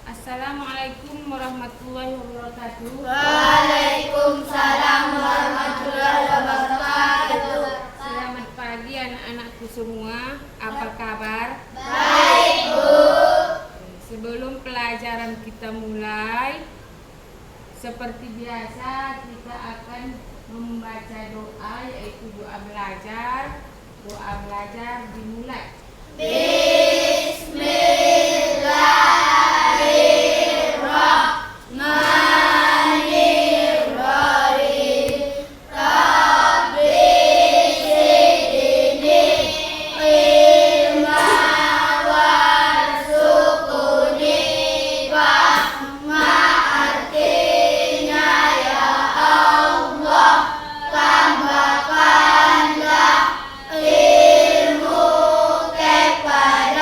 Assalamualaikum warahmatullahi wabarakatuh. Waalaikumsalam warahmatullahi wabarakatuh. Selamat pagi anak-anakku semua. Apa kabar? Baik, Bu. Sebelum pelajaran kita mulai, seperti biasa kita akan membaca doa, yaitu doa belajar. Doa belajar dimulai. Bismillahirrahmanirrahim. Rabbi zidni ilma warzuqni fahma. Artinya, ya Allah, tambahkanlah ilmu kepada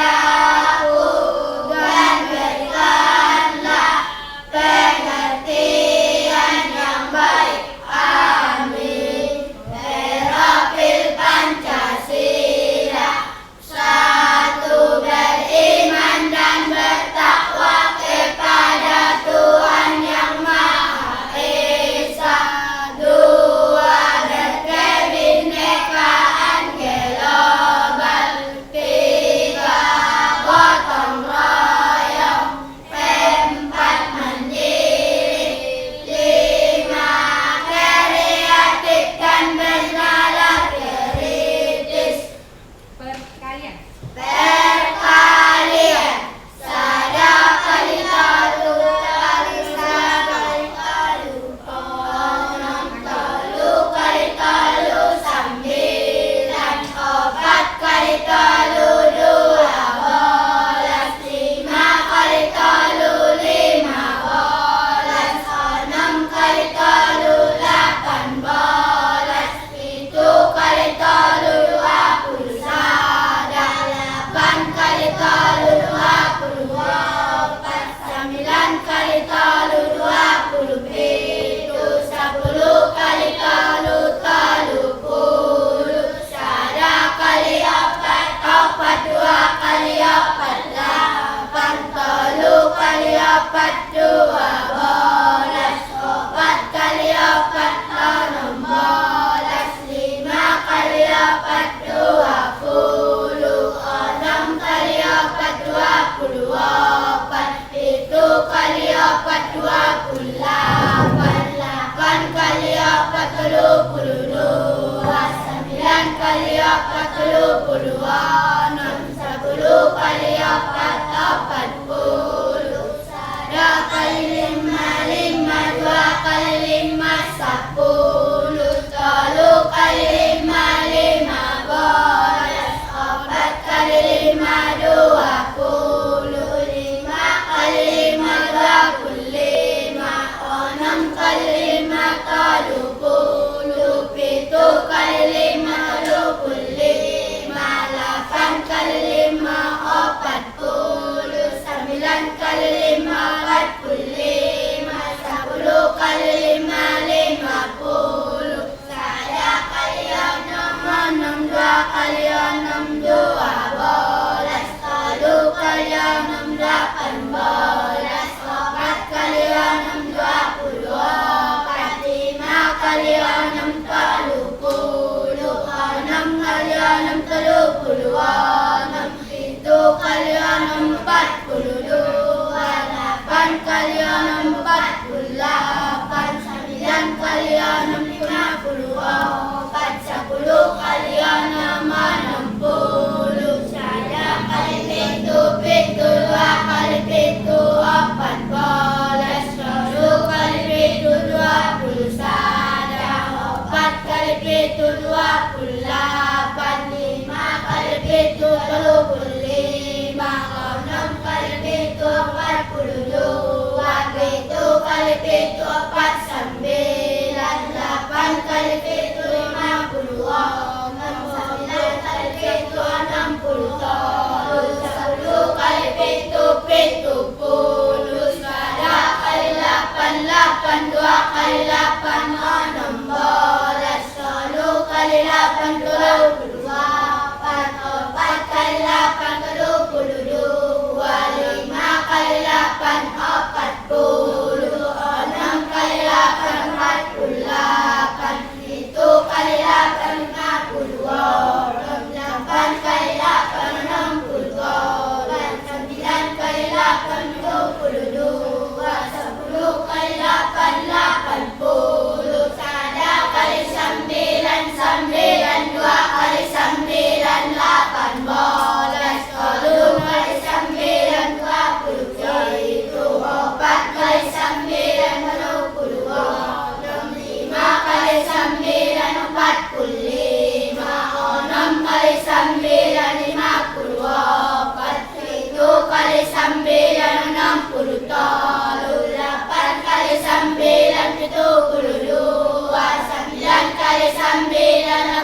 kali 9 60 tolu 8 kali 9 72 9 kali 9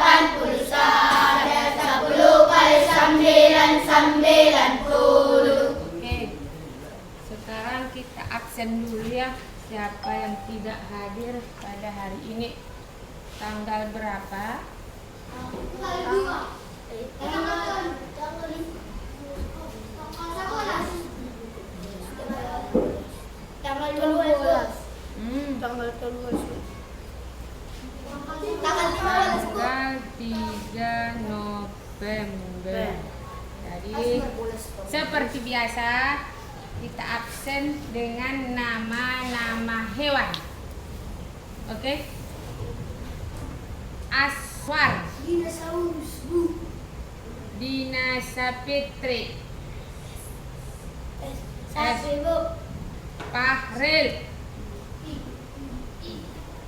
81 10 kali 9 90. Oke. Sekarang kita absen dulu ya. Siapa yang tidak hadir pada hari ini? Tanggal berapa? Tanggal 12. Tanggal 12. Tanggal 3 November. Jadi seperti biasa kita absen dengan nama-nama hewan. Oke? Aswar, Dinosaurus, Bu. Dina Sapitri, Sapi, Bu. Pahril,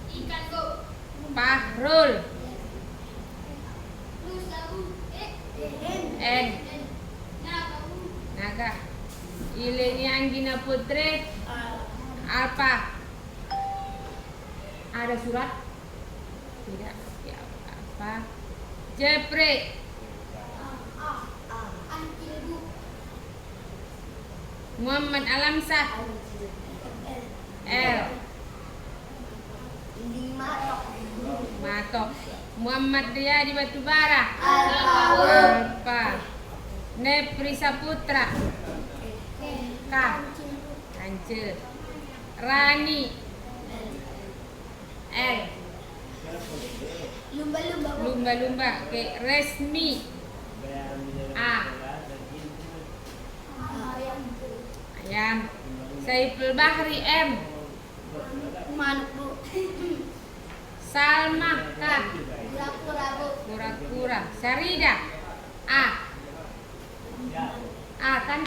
Ikan, Bu. Pahrul, Rusa, Bu. N, Naga, Ileni Anggina Putri, Alpa. Ada surat? Tidak. Ya, apa? Jepri, Antil, Bu. Muhammad Alamsah, L, Matok, Muhammad Riyadi Batubara, Alpa, Nepri Saputra, K, Kance, Rani, L, Lumba-lumba, Bu. Lumba-lumba, Oke, Resmi, A, Ayam, Saiful Bahri, M, Manuk, Bu. Salma, K, Kura-kura, Bu. Kura-kura, Sarida, A, A kan?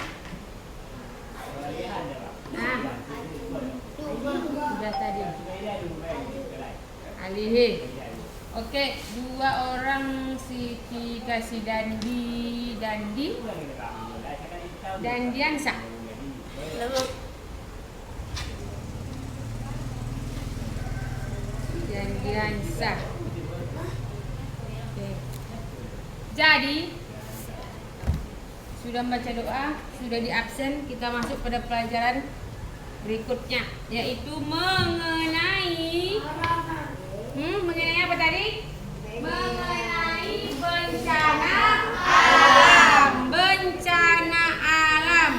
Nah, sudah tadi. Alihi. Oke, 2 orang Siti kasih Dandi, Dandiansa. Dandiansa. Oke. Jadi sudah membaca doa, sudah di absen, kita masuk pada pelajaran berikutnya, yaitu mengenai apa tadi? Mengenai bencana alam. Bencana alam.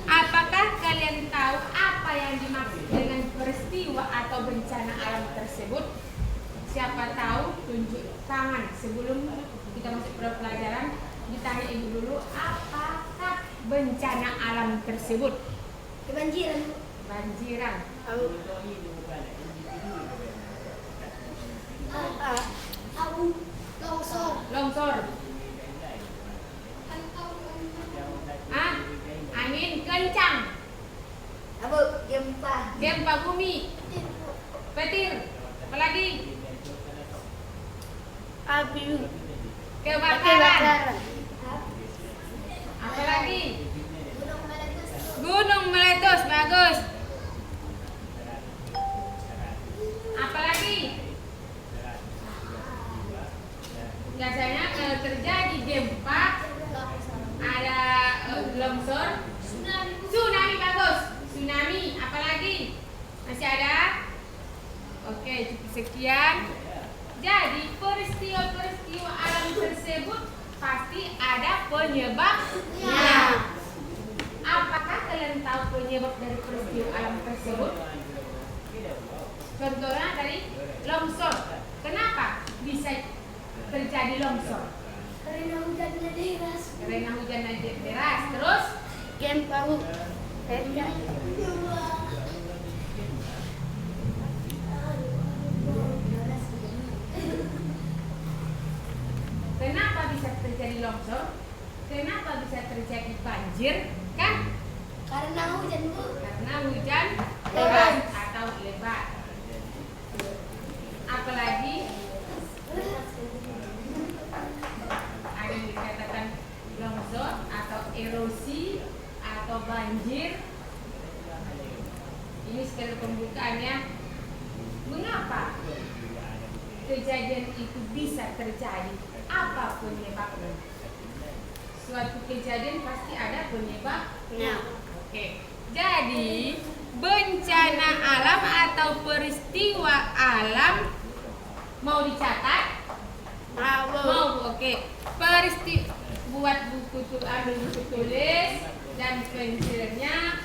Apakah kalian tahu apa yang dimaksud dengan peristiwa atau bencana alam tersebut? Siapa tahu tunjuk tangan sebelum kita masuk pada pelajaran. Ditanya ibu dulu, apakah bencana alam tersebut? Kebanjiran, Bu. Banjiran, Abu. Longsor. longsor, angin kencang, Abu. Gempa. gempa bumi, petir, apalagi Api. kebakaran, apalagi Gunung meletus. gunung meletus, bagus, apalagi biasanya kalau terjadi gempa ada longsor, tsunami, bagus, tsunami, apalagi masih ada? Oke, cukup sekian. Jadi peristiwa-peristiwa alam tersebut pasti ada penyebabnya. Apakah kalian tahu penyebab dari peristiwa alam tersebut? Contohnya dari longsor. Kenapa bisa terjadi longsor? Karena hujannya deras. Karena hujan deras. Terus Gempa, Bu. kenapa bisa terjadi longsor? Kenapa bisa terjadi banjir? Kan? Karena hujan, Bu. Karena hujan deras atau lebat. Apalagi ada yang dikatakan longsor atau erosi atau banjir banjir. Ini sekali pembukaannya. Mengapa kejadian itu bisa terjadi? Apa penyebabnya? Suatu kejadian pasti ada penyebabnya. Oke. Jadi bencana alam atau peristiwa alam mau dicatat? Mau. Oke. Buat buku ambil buku tulis dan pensilnya.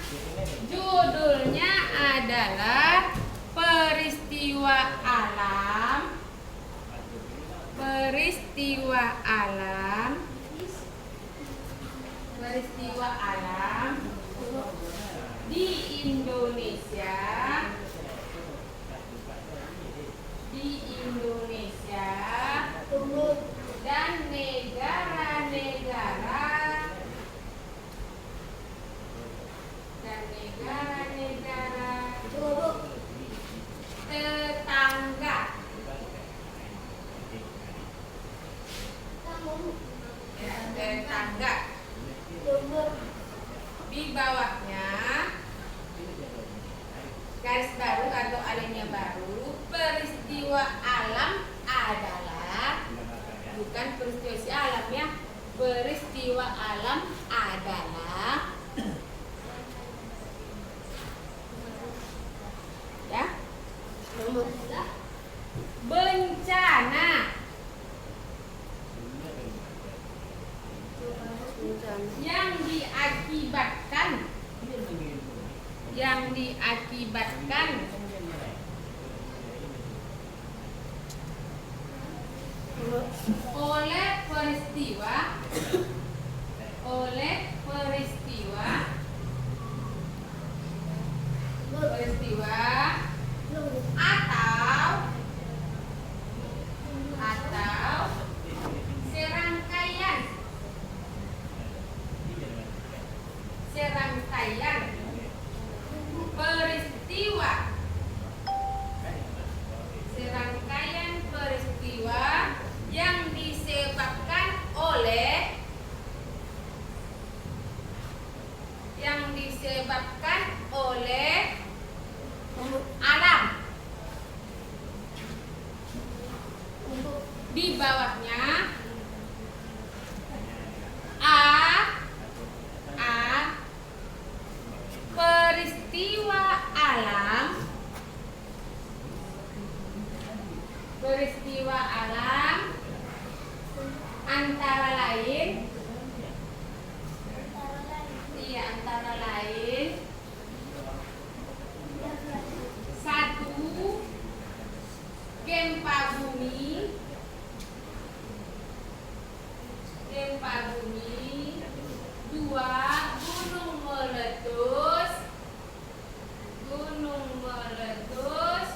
Judulnya adalah peristiwa alam. Peristiwa alam di Indonesia. Dan negara-negara tetangga. Ya, tetangga. Di bawahnya garis baru atau alinea baru, peristiwa alam adalah, bukan peristiwa si alam ya, peristiwa alam adalah ya bencana yang diakibatkan oleh peristiwa atau serangkaian peristiwa yang disebabkan oleh alam. Di bawahnya peristiwa alam antara lain satu, gempa bumi, dua, gunung meletus,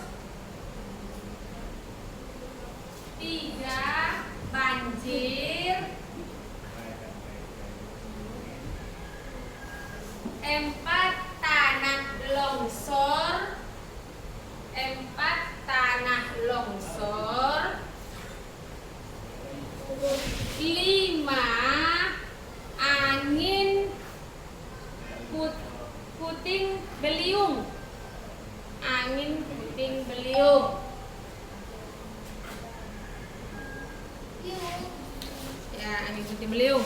tiga, banjir, empat, tanah longsor, lima, angin puting beliung. Ya, angin puting beliung.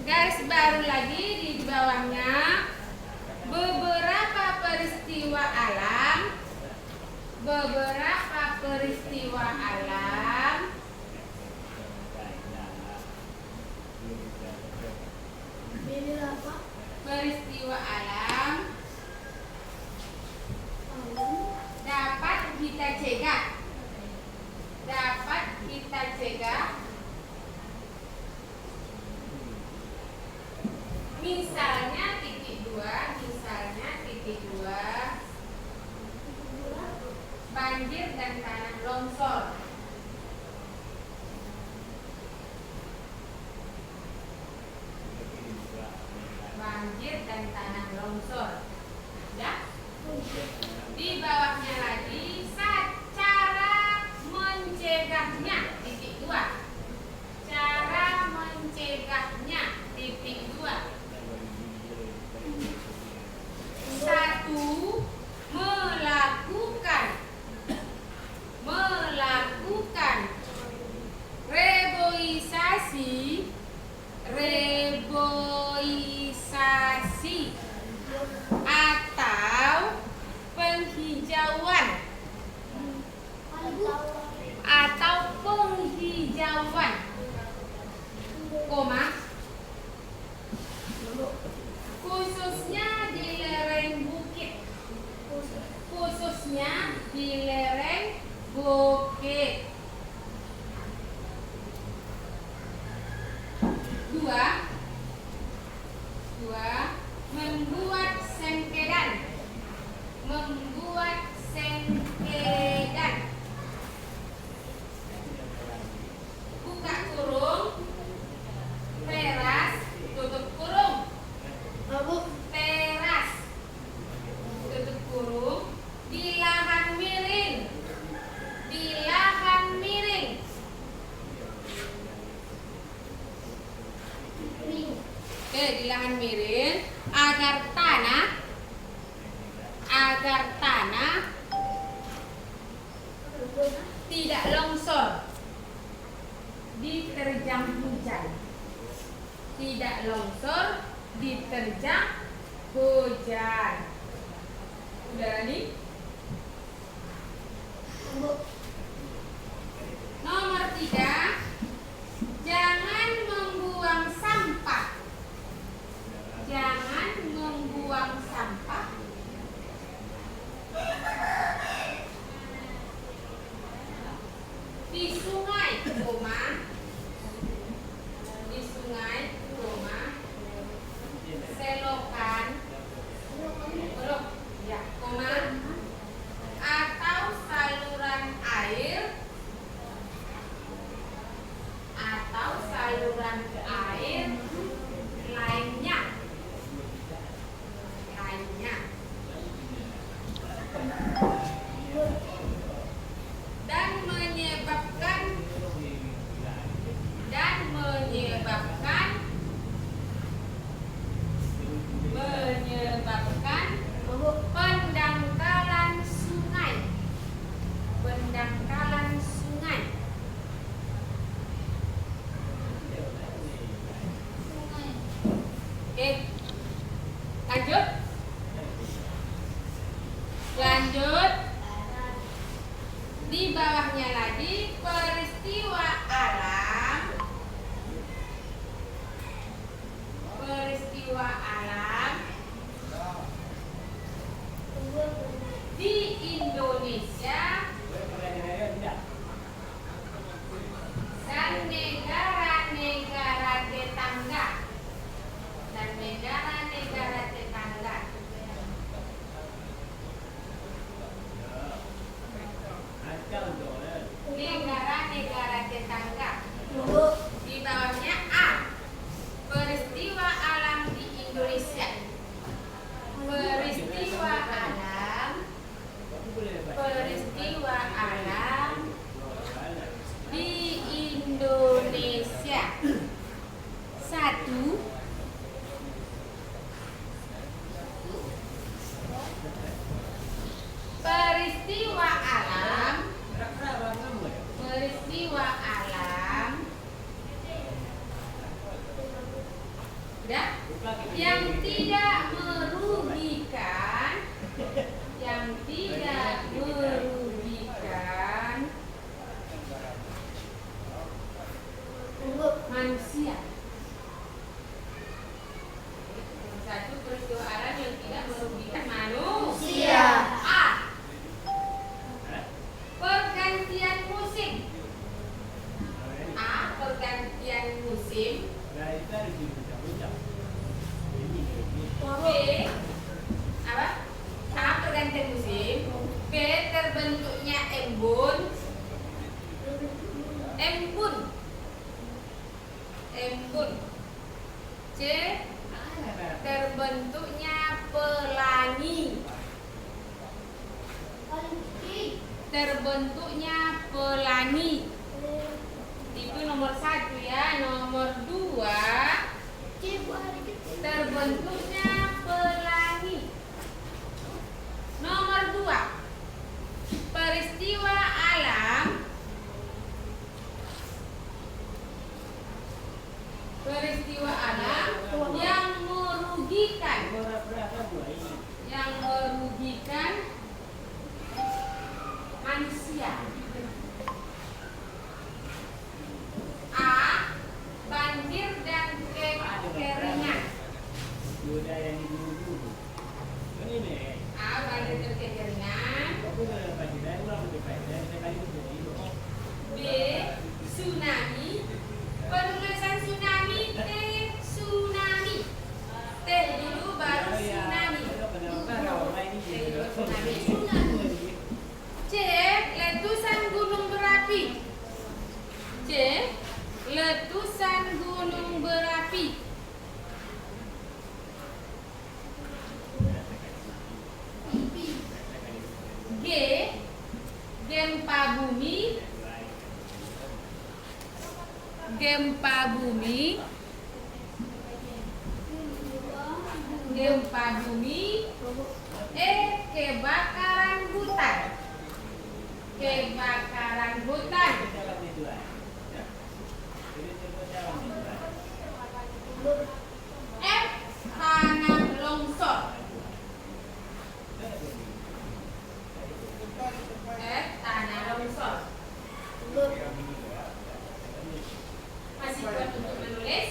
Garis baru lagi di bawahnya, beberapa peristiwa alam dapat kita cegah. Misalnya titik dua, banjir dan tanah longsor. Ya. Di bawahnya lagi, cara mencegahnya, titik dua. Cara mencegahnya, titik dua. rekreasi atau penghijauan koma khususnya di lereng bukit dua membuat sengkedan buka kurung teras tutup kurung teras tutup kurung di lahan miring di lahan miring agar tanah tidak longsor diterjang hujan. Udah nih. Nomor 3, jangan membuang sampah. Di sungai, selokan, atau saluran air lainnya. Dan menyebabkan pendangkalan sungai. Oke, lanjut. Di bawahnya lagi peristiwa alam di Indonesia dan negara-negara tetangga. Di bawahnya A, peristiwa alam di Indonesia. Peristiwa alam di Indonesia. 1, peristiwa alam yang tidak merugikan manusia. 1, peristiwa alam yang tidak merugikan manusia. A, pergantian musim. B, apa? A, pergantian musim. B, terbentuknya embun. C, terbentuknya pelangi. Itu nomor 1 ya. Nomor 2, terbentuknya pelangi. Nomor 2, peristiwa alam yang merugikan yang merugikan manusia. A. Banjir dan kekeringan. A. Banjir dan kekeringan. B. Tsunami. Penulisan tsunami T. Tsunami. T dulu baru tsunami. C. Letusan gunung berapi. C. Letusan gunung berapi. G. Gempa bumi. Gempa bumi. Gempa bumi. E. Kebakaran hutan. Kebakaran hutan. F. Tanah longsor. F. Tanah longsor. Masih kuat untuk menulis?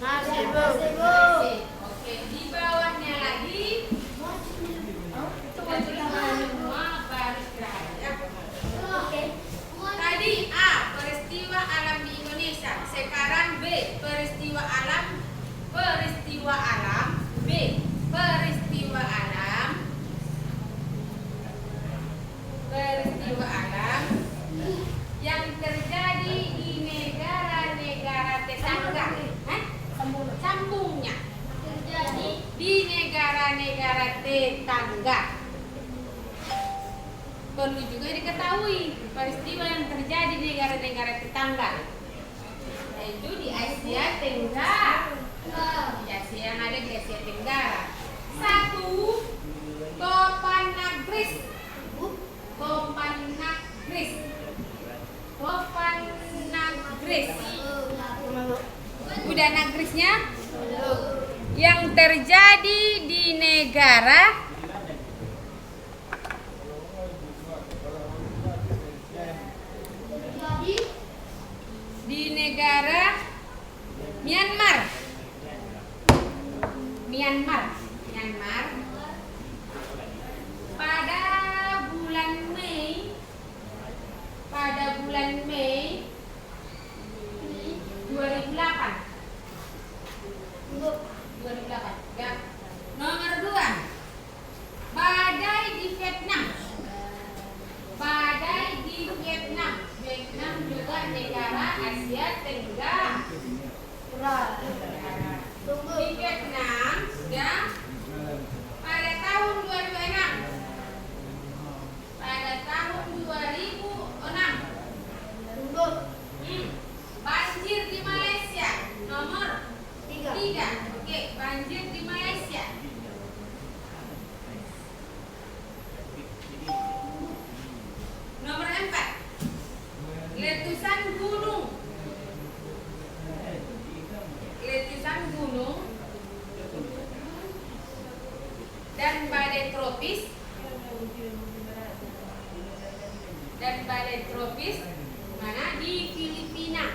Masih, Bu. Masih. Oke, di bawahnya lagi kita tulis semua baris gerhana. Tadi A, peristiwa alam di Indonesia. Sekarang B, peristiwa alam. Peristiwa alam. B, peristiwa alam. Peristiwa alam yang terjadi di negara-negara tetangga. Sambungnya. Terjadi di negara-negara tetangga. Perlu juga diketahui peristiwa yang terjadi di negara-negara tetangga, yaitu di Asia Tenggara. Di Asia yang ada di Asia Tenggara. 1. Topan Nagris. Topan Nagris. Topan Nagris. Udah Nagrisnya? Yang terjadi di negara Myanmar. Myanmar pada bulan Mei 2008. Ya. Nomor 2. Badai di Vietnam. Badai di Vietnam. Vietnam juga negara Asia Tenggara. Di Vietnam ya, pada tahun 2006. Pada tahun 2006. Banjir di Malaysia. Nomor 3. Oke, banjir di Malaysia. Nomor 4. Letusan gunung. Letusan gunung dan badai tropis. Mana? Di Filipina.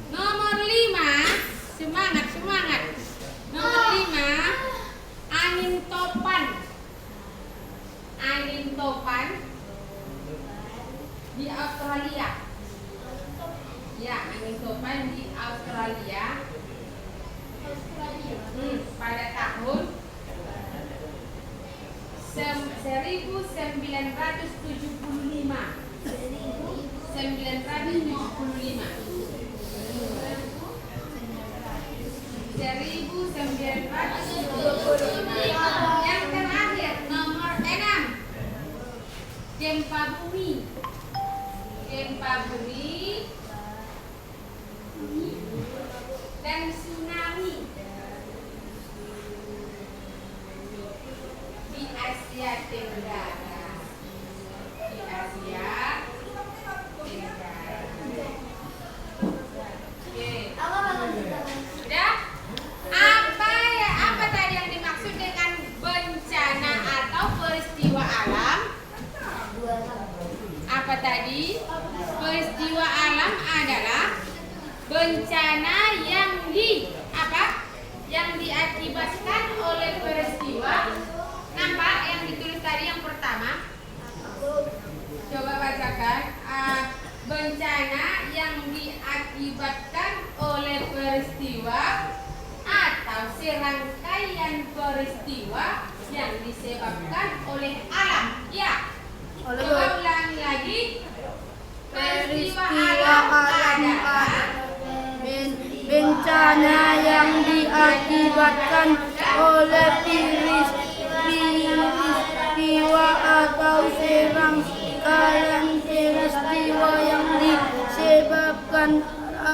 Nomor 5. Semangat. Nomor 5. Angin topan di Australia. Ya, angin topan di Australia. Pada tahun 1975. 1975. Yang terakhir nomor 6. Gempa bumi. Dan tsunami di Asia Tenggara. peristiwa alam adalah bencana yang yang diakibatkan oleh peristiwa. Nampak yang ditulis tadi yang pertama? Coba bacakan. Bencana yang diakibatkan oleh peristiwa atau serangkaian peristiwa yang disebabkan oleh alam. Ya. Coba ulangi lagi. Peristiwa alam adalah bencana yang diakibatkan oleh peristiwa atau serangkaian peristiwa yang disebabkan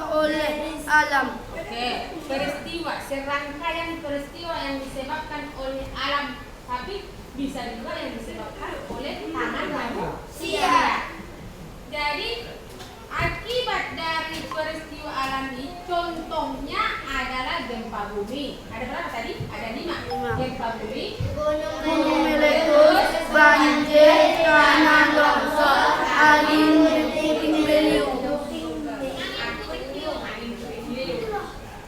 oleh alam. Oke, peristiwa, serangkaian peristiwa yang disebabkan oleh alam, tapi bisa juga yang disebabkan oleh tangan manusia. Jadi akibat dari peristiwa alam ini contohnya adalah gempa bumi. Ada berapa tadi? Ada 5. Gempa bumi, Gunung meletus, banjir, tanah longsor, angin puting beliung.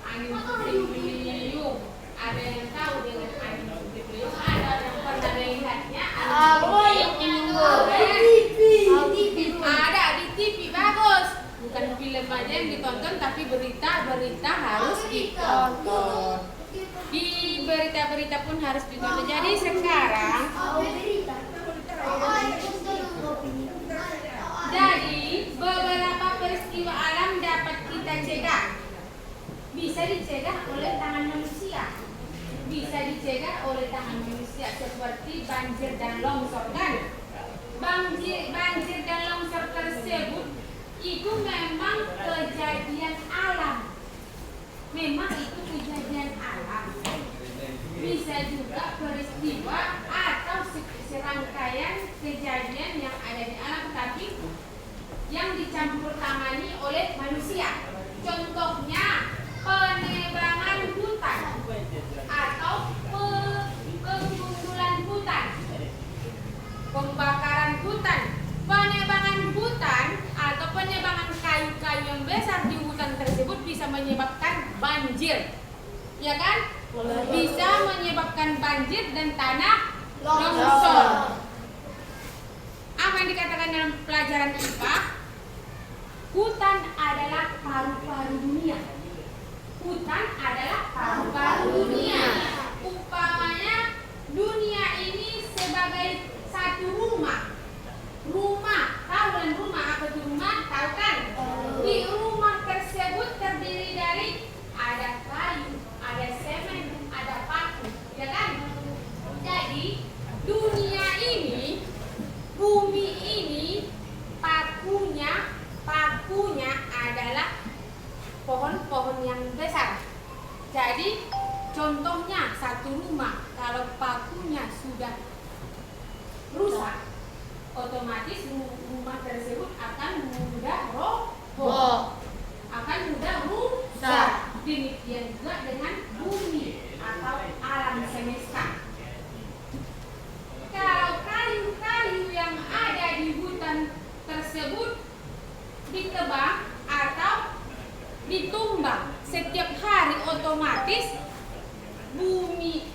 Angin puting beliung. Ada yang tahu dengan angin puting beliung? Ada yang pernah melihatnya? Ada di TV, bagus. Bukan film aja yang ditonton, tapi berita harus ditonton. Di berita-berita pun harus ditonton. Jadi sekarang, beberapa peristiwa alam dapat kita cegah. Bisa dicegah oleh tangan manusia. Bisa dicegah oleh tangan manusia seperti banjir dan longsor kan? Banjir dan longsor tersebut itu memang kejadian alam. Memang itu kejadian alam. Bisa juga peristiwa atau serangkaian kejadian yang ada di alam tapi yang dicampur tangani oleh manusia. Contohnya penebangan hutan atau penggundulan hutan, pembakaran hutan, penebangan hutan atau penebangan kayu-kayu yang besar di hutan tersebut bisa menyebabkan banjir, ya kan? Bisa menyebabkan banjir dan tanah longsor. Apa yang dikatakan dalam pelajaran IPA? Hutan adalah paru-paru dunia. Hutan adalah paru-paru dunia. Umpamanya dunia ini sebagai satu rumah. Tahu kan rumah apa itu rumah? Tahu kan? Di rumah tersebut terdiri dari ada kayu, ada semen, ada paku, ya kan? Jadi dunia ini, bumi ini, pakunya adalah pohon-pohon yang besar. Jadi contohnya satu rumah, kalau pakunya sudah rusak, otomatis rumah tersebut akan mudah roboh, akan mudah rusak. Demikian juga dengan bumi atau alam semesta. Kalau kayu-kayu yang ada di hutan tersebut ditebang atau ditumbang setiap hari, otomatis bumi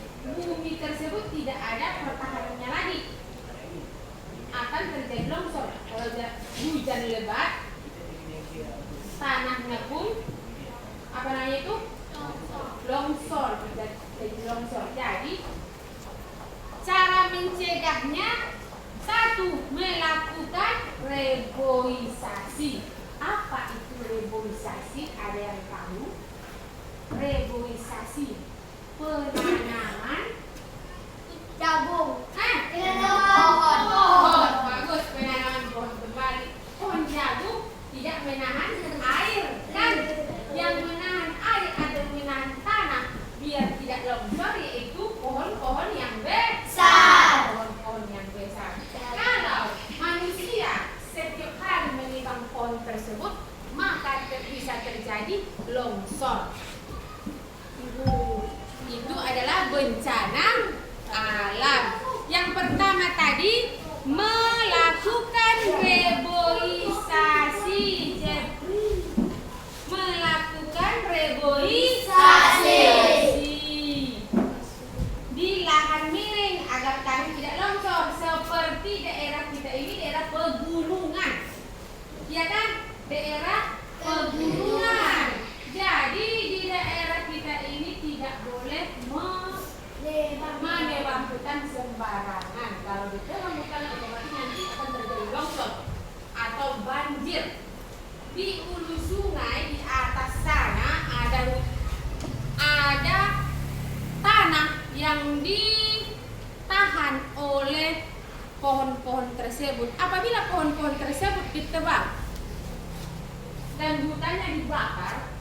tersebut tidak ada pertahanannya lagi, akan terjadi longsor. Kalau hujan lebat, tanahnya pun longsor, jadi longsor. Jadi cara mencegahnya, satu, melakukan reboisasi. Apa itu reboisasi? Ada yang tahu? Reboisasi penanaman jagung. Pohon. Bagus, penanaman pohon kembali. Pohon jagung tidak menahan air kan? Yang menahan air atau menahan tanah biar tidak longsor yaitu pohon-pohon yang besar. Pohon-pohon yang besar. Kalau manusia setiap hari menebang pohon tersebut, maka bisa terjadi longsor. Itu adalah bencana alam. Yang pertama tadi, melakukan reboisasi. sembarangan. Kalau ditebang hutan otomatis nanti akan terjadi longsor atau banjir. Di hulu sungai di atas sana ada tanah yang ditahan oleh pohon-pohon tersebut. Apabila pohon-pohon tersebut ditebang dan hutannya dibakar,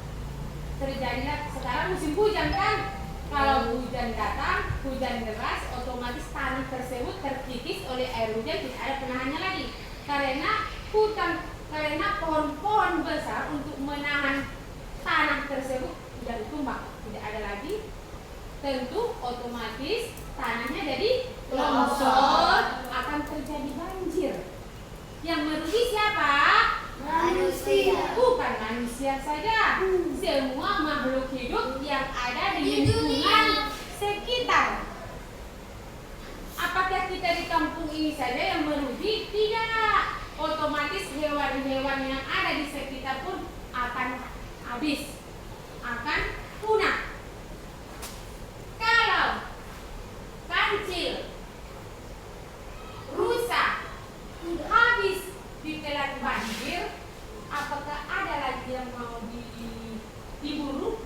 terjadilah sekarang musim hujan kan. Kalau hujan datang, hujan deras, otomatis tanah tersebut terkikis oleh air hujan, tidak ada penahannya lagi. Karena pohon-pohon besar untuk menahan tanah tersebut tidak tumbang, tidak ada lagi. Tentu otomatis tanahnya jadi longsor, akan terjadi banjir. Yang merugi siapa? Manusia. Bukan manusia saja, semua makhluk hidup yang ada di lingkungan sekitar. Apakah kita di kampung ini saja yang merugi? Tidak. Otomatis hewan-hewan yang ada di sekitar pun akan habis, akan punah. Kalau kancil rusak, habis ditelan banjir, apakah ada lagi yang mau diburu?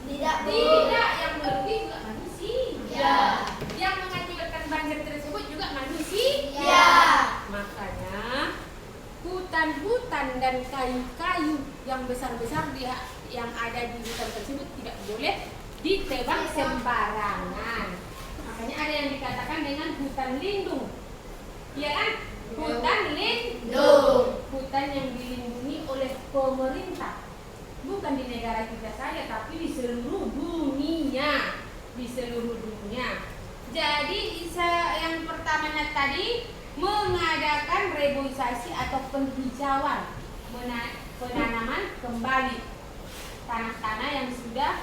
Tidak. Yang merugi juga manusia. Yang mengakibatkan banjir tersebut juga manusia. Makanya hutan-hutan dan kayu-kayu yang besar-besar yang ada di hutan tersebut tidak boleh ditebang sembarangan. Makanya ada yang dikatakan dengan hutan lindung. Iya kan? Hutan lindung. Hutan yang dilindungi oleh pemerintah. Bukan di negara kita saja, tapi di seluruh dunia. Jadi yang pertamanya tadi mengadakan reboisasi atau penghijauan, penanaman kembali tanah-tanah yang sudah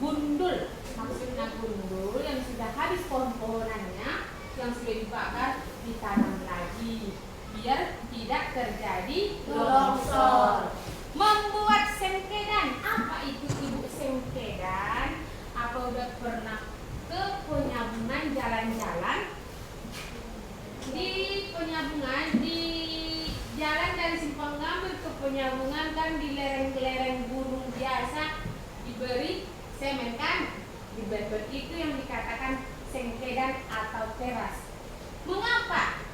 gundul. Maksudnya gundul yang sudah habis pohon-pohonannya, yang sudah dibakar, ditanam lagi biar tidak terjadi longsor. Membuat sengkedan. Apa itu ibu sengkedan? Apa udah pernah ke penyambungan jalan-jalan? Di penyambungan, di jalan dari Simpang Ngambil ke penyambungan kan di lereng-lereng gunung biasa diberi semen kan? Diberi itu yang dikatakan sengkedan atau teras. Mengapa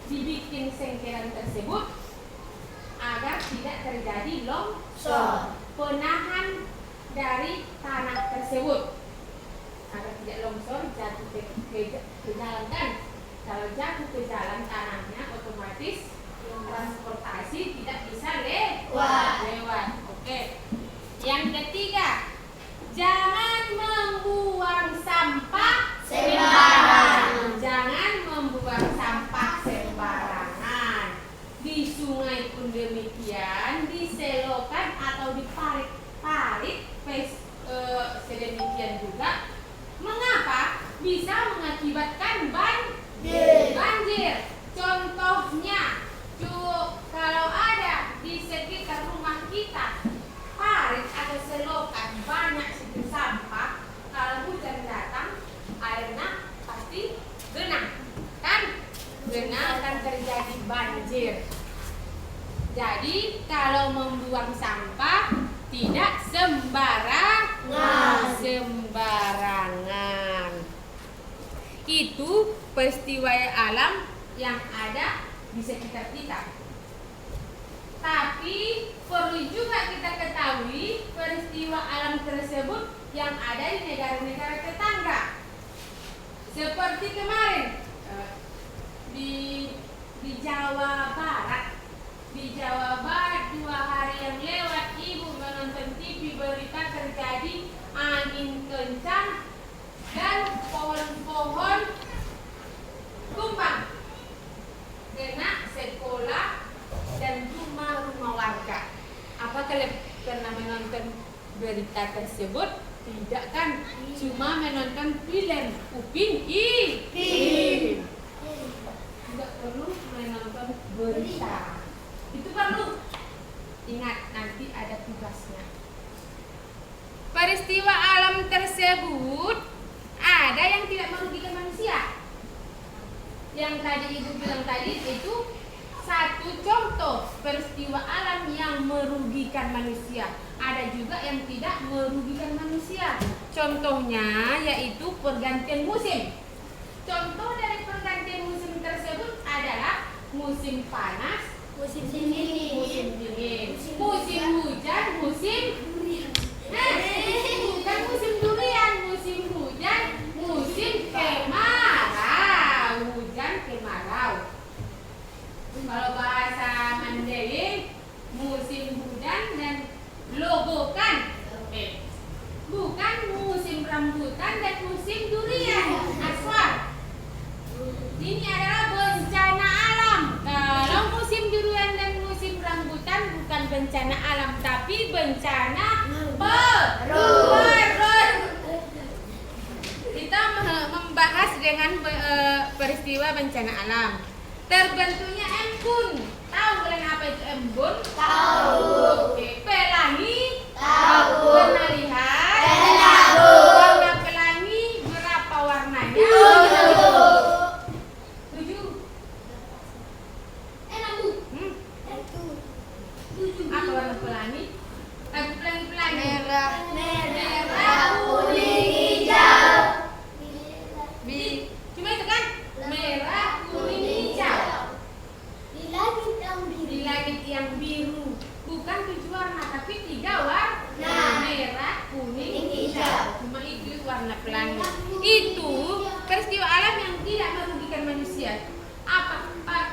dibikin sengkedan tersebut? Agar tidak terjadi longsor, penahan dari tanah tersebut, agar tidak longsor jatuh ke jalan kan. Kalau jatuh ke jalan tanahnya, otomatis transportasi tidak bisa lewat. Oke. Yang ketiga, jangan membuang sampah sembarangan. Jangan membuang sampah sembarangan. Di sungai pun demikian, di selokan atau di parit sedemikian juga. Mengapa? Bisa mengakibatkan banjir. Contohnya, kalau ada di sekitar rumah kita parit atau selokan banyak situ sampah, kalau hujan datang airnya pasti genang kan? Genang akan terjadi banjir. Jadi kalau membuang sampah tidak sembarangan. Itu peristiwa alam yang ada di sekitar kita. Tapi perlu juga kita ketahui peristiwa alam tersebut yang ada di negara-negara tetangga. Seperti kemarin di Jawa Barat. Di Jawa Barat 2 hari yang lewat ibu menonton TV berita terjadi angin kencang dan pohon-pohon tumbang kena sekolah dan rumah-rumah warga. Apa kalian pernah menonton berita tersebut? Tidak kan? Cuma menonton film Upin Ipin. Tidak perlu menonton berita. Itu perlu. Ingat, nanti ada tugasnya. Peristiwa alam tersebut ada yang tidak merugikan manusia. yang tadi Ibu bilang tadi itu satu contoh peristiwa alam yang merugikan manusia. Ada juga yang tidak merugikan manusia. Contohnya yaitu pergantian musim. Contoh dari pergantian musim tersebut adalah musim panas, Musim dingin. musim dingin, musim hujan, musim bukan musim durian, musim hujan, musim kemarau, hujan kemarau. Kalau bahasa Mandailing, musim hujan dan logokan. Bukan musim rambutan dan musim durian. Aswar. Ini adalah bencana alam. Kalau musim durian dan musim rambutan bukan bencana alam, tapi bencana kita membahas dengan peristiwa bencana alam. Terbentuknya embun. Tahu kalian apa itu embun? Tahu. Oke. Pelangi? Tahu. Pernah lihat? Tahu. Warna pelangi berapa warnanya? 7. Enak Bu. Apa warna pelangi? Pelangi. Merah. Merah, kuning, hijau. Cuma itu kan? Merah, kuning, hijau. Di langit yang biru. Di langit yang biru. Bukan 7 warna, tapi 3 warna. Merah, kuning, hijau. Cuma itu warna pelangi. Itu peristiwa alam yang tidak merugikan manusia.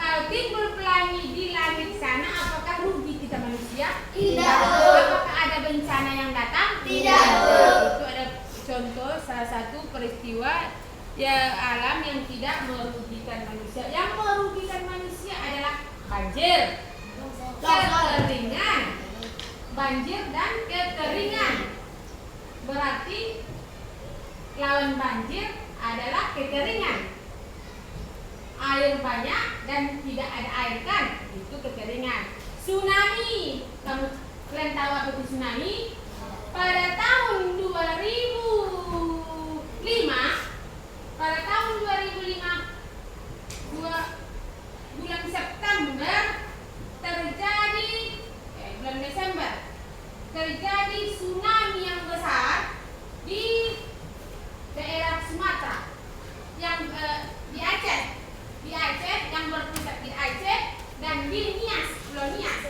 Kalau timbul pelangi di langit sana, apakah rugi kita manusia? Tidak. Apakah ada bencana yang datang? Tidak. Itu ada contoh salah satu peristiwa ya alam yang tidak merugikan manusia. Yang merugikan manusia adalah banjir, kekeringan, banjir dan kekeringan. Berarti lawan banjir adalah kekeringan. Air banyak dan tidak ada air kan, itu kekeringan. Tsunami, kalian tahu apa itu tsunami? Pada tahun 2005, bulan September terjadi bulan Desember terjadi tsunami yang besar di daerah Sumatera yang di Aceh yang berpusat di Aceh dan di Nias, Pulau Nias.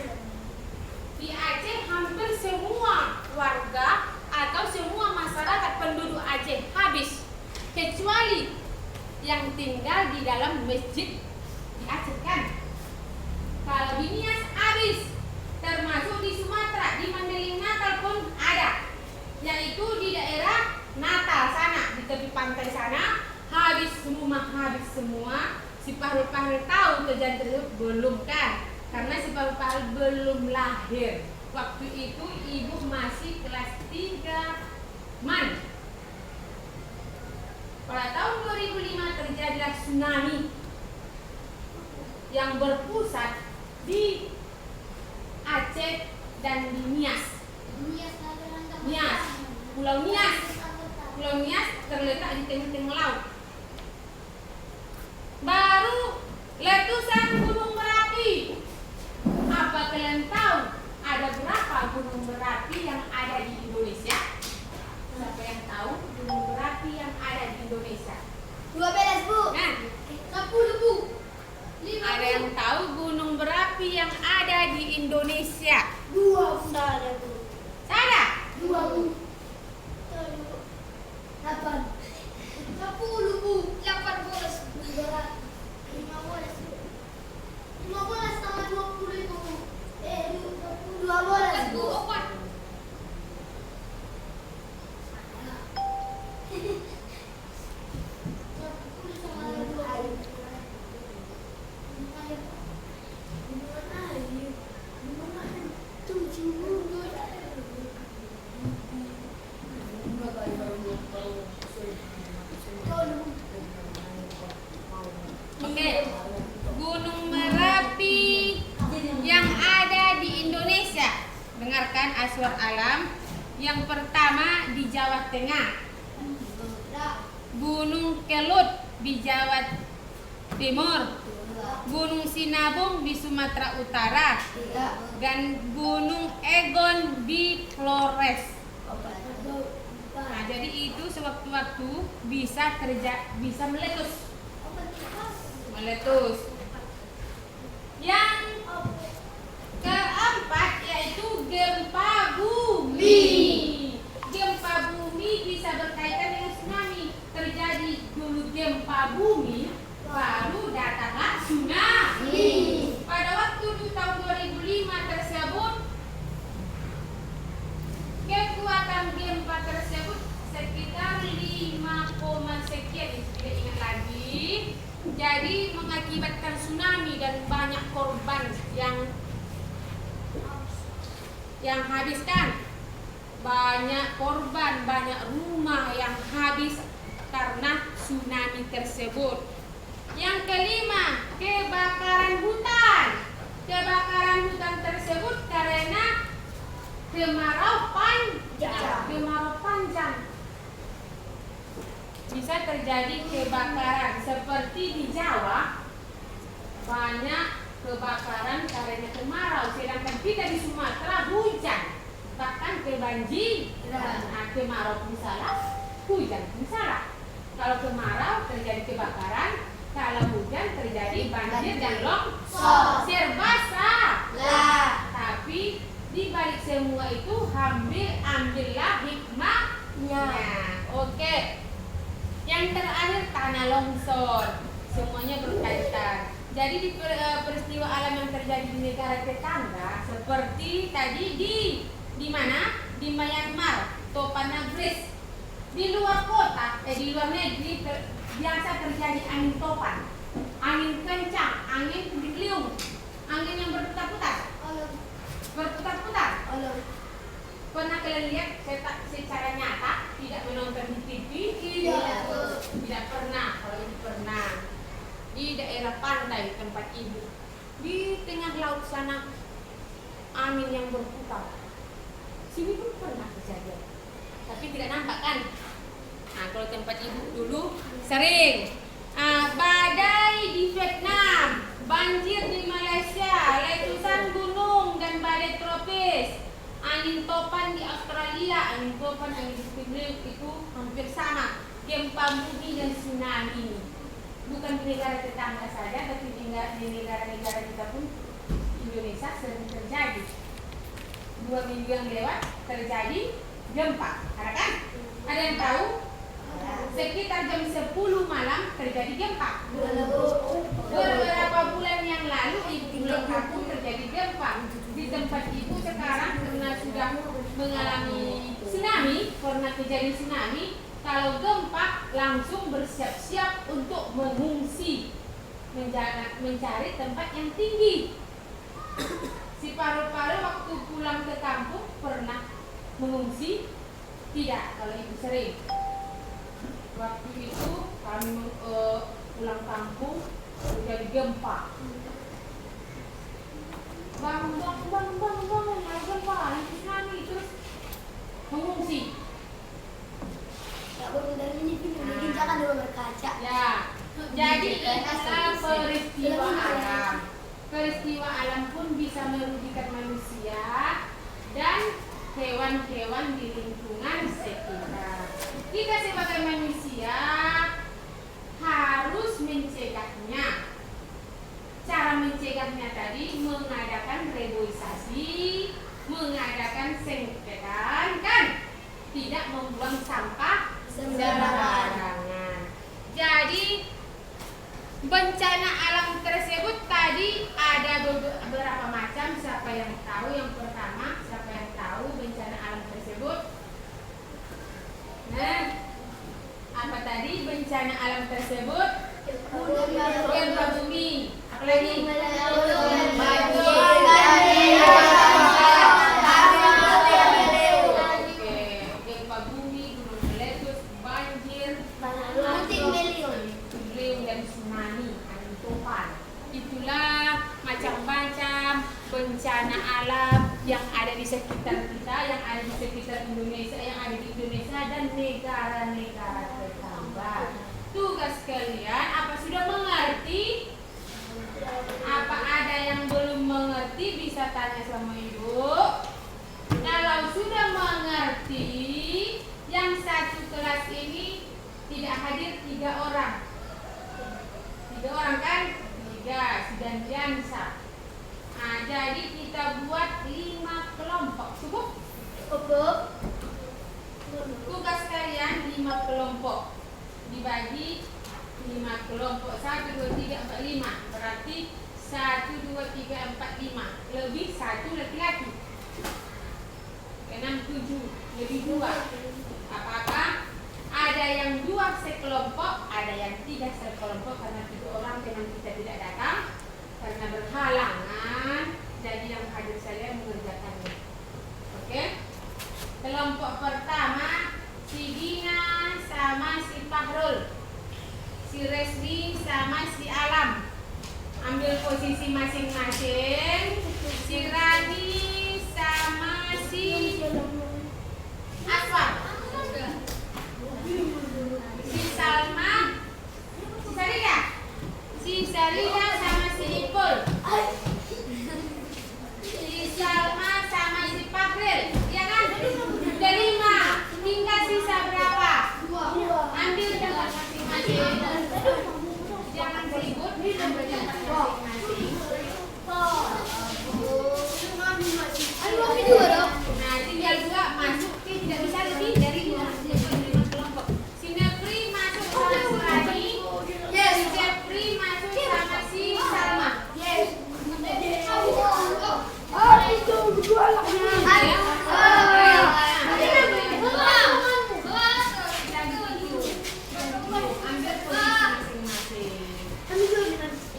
Di Aceh hampir semua warga atau semua masyarakat penduduk Aceh habis, kecuali yang tinggal di dalam masjid di Aceh kan. Kalau di Nias habis, termasuk di Sumatera, di Mandailing Natal pun ada, yaitu di daerah Natal sana, di tepi pantai sana habis semua. Si Pahrul tahu kejadian tersebut belum kan? Karena si Pahrul belum lahir. Waktu itu ibu masih kelas 3 man. Pada tahun 2005 terjadilah tsunami yang berpusat di Aceh dan di Nias. Pulau Nias terletak di tengah laut. Baru letusan Gunung Merapi. Apa kalian tahu ada berapa gunung berapi yang ada di Indonesia? Siapa yang tahu gunung berapi yang ada di Indonesia? 12 Bu. Nah, 10 Bu. ada yang tahu gunung berapi yang ada di Indonesia? 2 salah Bu. Salah. 2 Bu. 8. 10 Bu. 18. 15 sama 20 itu. 12 Bu. dengarkan Aswar Alam. Yang pertama di Jawa Tengah, Gunung Kelut di Jawa Timur. Gunung Sinabung di Sumatera Utara. Dan Gunung Egon di Flores. Nah, jadi itu sewaktu-waktu bisa meletus. Yang keempat yaitu gempa bumi. Gempa bumi bisa berkaitan dengan tsunami. Terjadi dulu gempa bumi, baru datanglah tsunami. Pada waktu tahun 2005 tersebut, kekuatan gempa tersebut sekitar 5, sekian, tidak ingat lagi. Jadi mengakibatkan tsunami dan banyak korban yang habis kan. Banyak korban, banyak rumah yang habis karena tsunami tersebut. Yang kelima, kebakaran hutan. Kebakaran hutan tersebut karena kemarau panjang. Bisa terjadi kebakaran seperti di Jawa, banyak kebakaran karena kemarau, sedangkan kita di Sumatera hujan, bahkan kebanjiran. Nah, kemarau pun salah, hujan pun salah. Kalau kemarau terjadi kebakaran, kalau hujan terjadi banjir dan longsor. Serba salah. Tapi di balik semua itu ambillah hikmahnya. Oke. Yang terakhir tanah longsor. Semuanya berkaitan. Jadi di peristiwa alam yang terjadi di negara tetangga seperti tadi di mana? Di Myanmar, Topan Nagris. Di luar kota, di luar negeri biasa terjadi angin topan, angin kencang, angin beliung, angin yang berputar-putar. Pernah kalian lihat secara nyata? Tidak menonton di TV? Tidak pernah. Kalau itu pernah di daerah pantai tempat ibu, di tengah laut sana angin yang berputar. Sini pun pernah kejadian, tapi tidak nampak kan? Nah, kalau tempat ibu dulu sering. Badai di Vietnam, banjir di Malaysia, letusan gunung dan badai tropis, angin topan di Australia, angin di Timur itu hampir sama. Gempa bumi dan tsunami, bukan di negara tetangga saja, tapi di negara-negara kita pun, Indonesia sering terjadi. 2 minggu yang lewat terjadi gempa, ada kan? Ada yang tahu? Sekitar jam 10 malam terjadi gempa. Beberapa bulan yang lalu di bulan Kampung terjadi gempa. Di tempat ibu sekarang karena sudah mengalami tsunami, karena kejadian tsunami, kalau gempa langsung bersiap-siap untuk mengungsi, mencari tempat yang tinggi. Si paru-paru waktu pulang ke kampung pernah mengungsi? Tidak, kalau ibu sering. Waktu itu kami pulang kampung terjadi gempa. Bangun, ada gempa, ada tsunami, terus mengungsi. Jangan dulu berkaca. Ya, jadi inilah peristiwa alam. Peristiwa alam pun bisa merugikan manusia dan hewan-hewan di lingkungan sekitar. Kita sebagai manusia harus mencegahnya. Cara mencegahnya tadi mengadakan reboisasi, mengadakan sengketan, kan? Tidak membuang sampah sembarangan. Jadi bencana alam tersebut tadi ada beberapa macam. Siapa yang tahu? Yang pertama, siapa yang tahu bencana alam tersebut? Nah, apa tadi bencana alam tersebut? Gempa bumi. Apa lagi? Gempa bumi, gunung meletus, banjir, beliung dan tsunami, angin topan. Itulah macam-macam bencana alam yang ada di sekitar kita, yang ada di sekitar Indonesia, yang ada di Indonesia dan negara-negara tetangga. Tugas kalian apa sudah mengerti? tanya sama ibu. Kalau sudah mengerti, yang satu kelas ini tidak hadir 3 orang. 3 orang kan? 3 Sudantiansa. Nah, jadi kita buat 5 kelompok. Cukup? Cukup. Tugas kalian 5 kelompok. Dibagi 5 kelompok. 1, 2, 3, 4, 5. Berarti 1, 2, 3, 4, 5. Lebih 1 laki-laki. 6, 7. Lebih 2. Apa-apa? Ada yang 2 sekelompok, ada yang 3 sekelompok karena 3 orang teman kita tidak datang karena berhalangan. Jadi yang hadir saya mengerjakannya. Oke? Kelompok pertama si Dina sama si Fahrul, si Resmi sama si Alam. Ambil posisi masing-masing. Si Rani sama si Aswan, si Salma, si Sarina sama si Ipul, si Salma sama si Fahril, ya kan? Udah 5, tinggal sisa berapa? Ambil tempat masing-masing. Jangan ribut, ambil tempat masing-masing. Nah, tinggal 2 masuk, tidak bisa lebih dari 5 kelompok. Si Nepri masuk sama si Rani, si Jeffrey masuk sama si Salma. Ambil posisi masing-masing.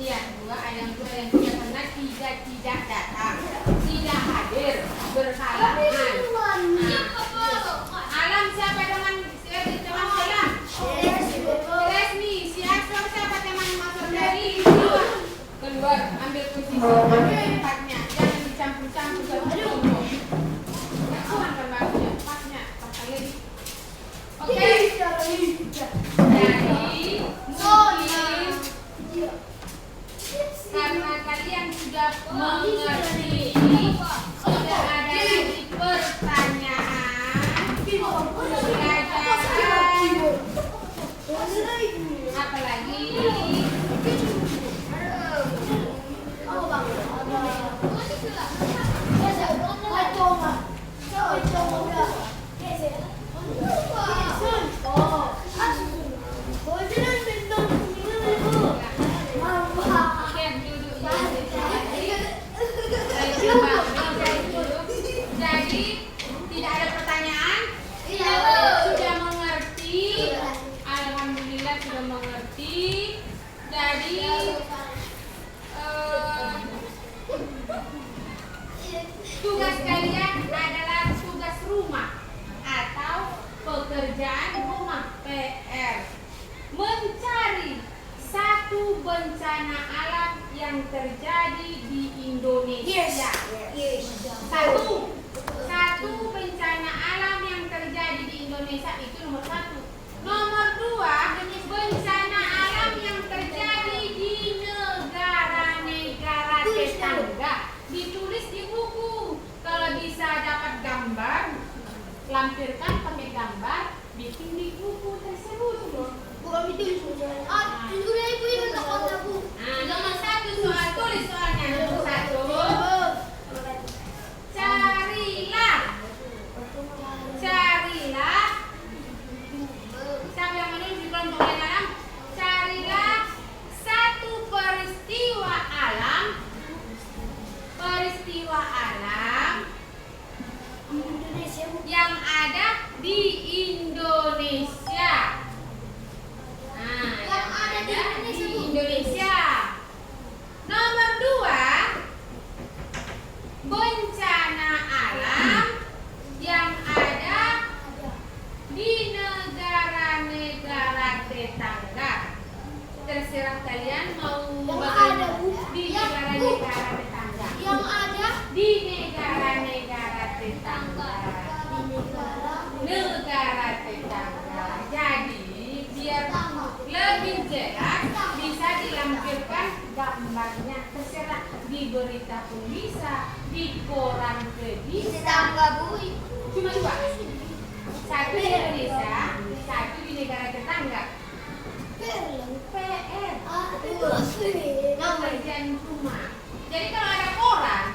Iya, 2 yang 3 karena 3 tidak datang, tidak hadir, berhalangan. Alam siapa teman Alam? Resmi. Si Aswar siapa teman motor dari keluar? Keluar, ambil posisi, ambil tempatnya, jangan dicampur-campur satu kelompok. Kurang kan barunya, pasnya, pasang lagi. Oke. Jadi mungkin karena kalian sudah mengerti, sudah ada lagi pertanyaan, pelajaran apa lagi? Oke, duduk ya. Jadi tidak ada pertanyaan? Sudah mengerti? Alhamdulillah sudah mengerti. Jadi tugas kalian adalah tugas rumah atau pekerjaan rumah PR. Mencari satu bencana alam yang terjadi di Indonesia. Satu bencana alam yang terjadi di Indonesia itu nomor 1. Nomor 2, bencana alam yang terjadi di negara-negara tetangga. Ditulis di buku. Kalau bisa dapat gambar, lampirkan pakai gambar, bikin di buku tersebut. Nomor 1 soal, tulis soalnya. Nomor 1, carilah. Siapa yang menulis di kelompok yang dalam? Carilah satu peristiwa alam yang ada di Indonesia. Nah, yang ada di Indonesia. Nomor 2, bencana alam yang ada di negara-negara tetangga. Terserah kalian mau bagaimana di negara-negara tetangga. Yang ada Di negara-negara tetangga. Negara tetangga. Jadi biar lebih jelas bisa dilampirkan gambarnya. Terserah di berita pun bisa, di di koran kredit Bui. cuma dua. Satu di Indonesia, satu di negara tetangga. PR. Pekerjaan rumah. Jadi kalau ada koran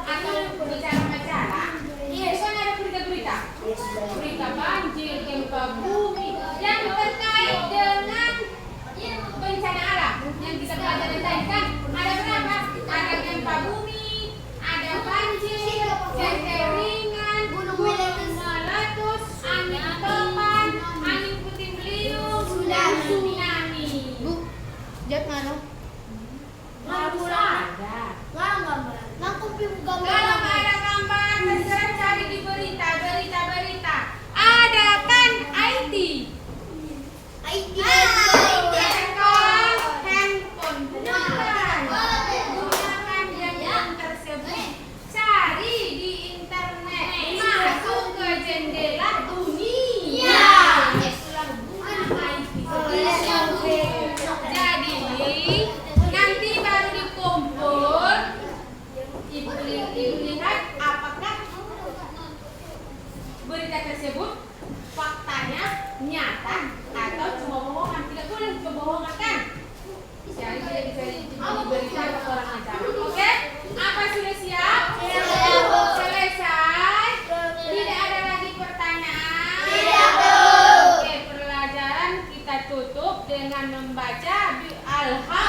atau bicara majalah, biasanya ada berita-berita, berita banjir, gempa bumi, yang terkait dengan bencana alam yang kita pelajari tadi kan. Ada berapa? Ada gempa bumi, ada banjir, kekeringan, gunung meletus, angin topan, angin puting beliung, dan tsunami. Bu, Jat ngano? Harus ada. Kalau ada gambar, terserah cari di berita. Ada kan IT. Telepon, handphone. Gunakan yang tersebut. Cari di internet. Masuk ke jendela dunia. Itulah guna IT. Jadi nanti baru dikumpul. Ibu lihat apakah berita tersebut faktanya nyata atau cuma bohongan. Tidak boleh kebohongan kan? Jadi tidak bisa diberikan ke orang acara. Oke? Apa sudah siap? Selesai? Tidak ada lagi pertanyaan? Oke, pelajaran kita tutup dengan membaca Alhamdulillah.